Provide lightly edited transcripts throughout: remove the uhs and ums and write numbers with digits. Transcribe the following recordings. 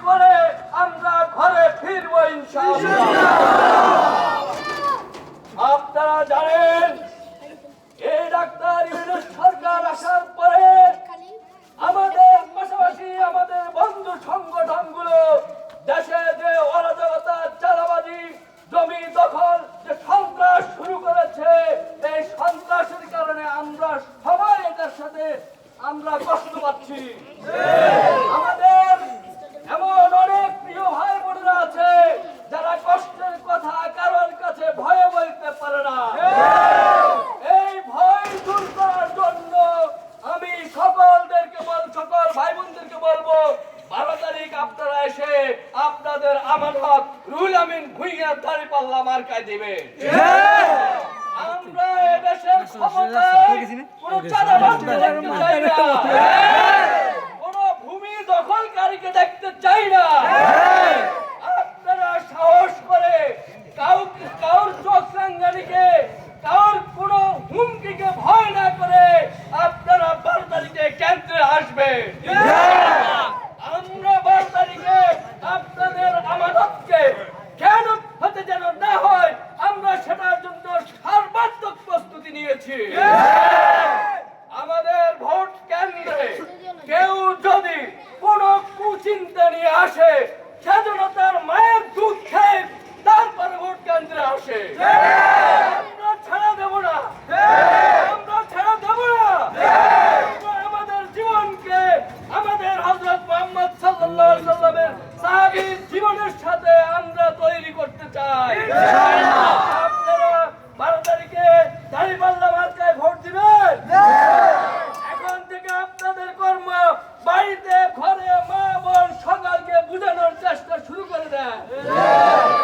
করে আমরা ঘরে ফিরবো ইনশাআল্লাহ। আপনারা জানেন এই ডাক্তার ইউনূস সরকার আসার পরে আমাদের পাশাপাশি আমাদের বন্ধু সংগঠনগুলো দেশে যে অরাজকতা, চাঁদাবাজি, জমি দখল, যে সন্ত্রাস শুরু করেছে, এই সন্ত্রাসের কারণে আমরা সবাই এটার সাথে আমরা কষ্ট পাচ্ছি। আমাদের এমন অনেক প্রিয় ভাই বোনেরা আছে যারা কষ্টের কথা কারোর কাছে ভয়ে বলতে পারে না। এই ভয় দূর করার জন্য আমি সকল ভাই বোনদেরকে বলবো 12 তারিখ আপনারা এসে আপনাদের আমানত রুহুল আমিন ভুঁইয়া দাঁড়িপাল্লা মার্কায় দিবে। আমরা এদেশের ক্ষমতায় কোনো চাঁদাবাজকে দেখতে চাই না, কোনো ভূমি দখলকারীকে দেখতে চাই না। আপনারা সাহস করে কাউর চোখ রাঙ্গানিকে, কাউর কোনো হুমকিকে ভয় না করে আপনারা 12 তারিখে কেন্দ্রে আসবেন। আমরা 12 তারিখে আপনাদের আমানতকে কেন হতে যেন না হয়, আমরা সেটার জন্য সর্বাত্মক প্রস্তুতি নিয়েছি। আমাদের ভোট কেন্দ্রে কেউ যদি কোনো কুচিন্তা নিয়ে আসে, সেজন্য তার মায়ের দুধ খেয়ে তারপরে ভোট কেন্দ্রে আসে। আমরা ছাড়া দেব না, আমরা ছাড়া দেব না। আমাদের জীবনকে আমাদের হযরত মুহাম্মদ সাল্লাল্লাহু আলাইহি ওয়াসাল্লামের সাহাবীর জীবনের সাথে আমরা তৈরি করতে চাই। আপনারা 12 তারিখে দাঁড়িপাল্লা মার্কায় ভোট দিবেন। এখন থেকে আপনাদের কর্ম বাড়িতে ঘরে মা বোন সকলকে বোঝানোর চেষ্টা শুরু করে দেন।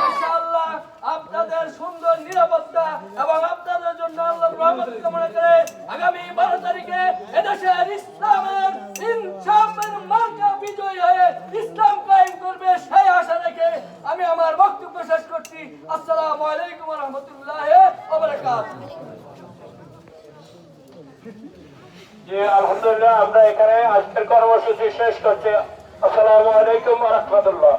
ইনশাআল্লাহ আপনাদের সুন্দর নিরাপত্তা এবং আপনাদের জন্য আল্লাহর রহমত কামনা করে আগামী 12 তারিখে এদেশের ইসলামের ইনসাফের মার্কা বিজয়ী হয়ে ইসলাম কায়েম করবে, সেই আশা রেখে আমি আমার বক্তব্য শেষ করছি। আসসালামু আলাইকুম ওয়া রাহমাতুল্লাহি ওয়া বারাকাতুহু। জি আলহামদুলিল্লাহ, আমরা এখানে আজকের কর্মসূচি শেষ করছি। আসসালামু আলাইকুম ওয়া রাহমাতুল্লাহ।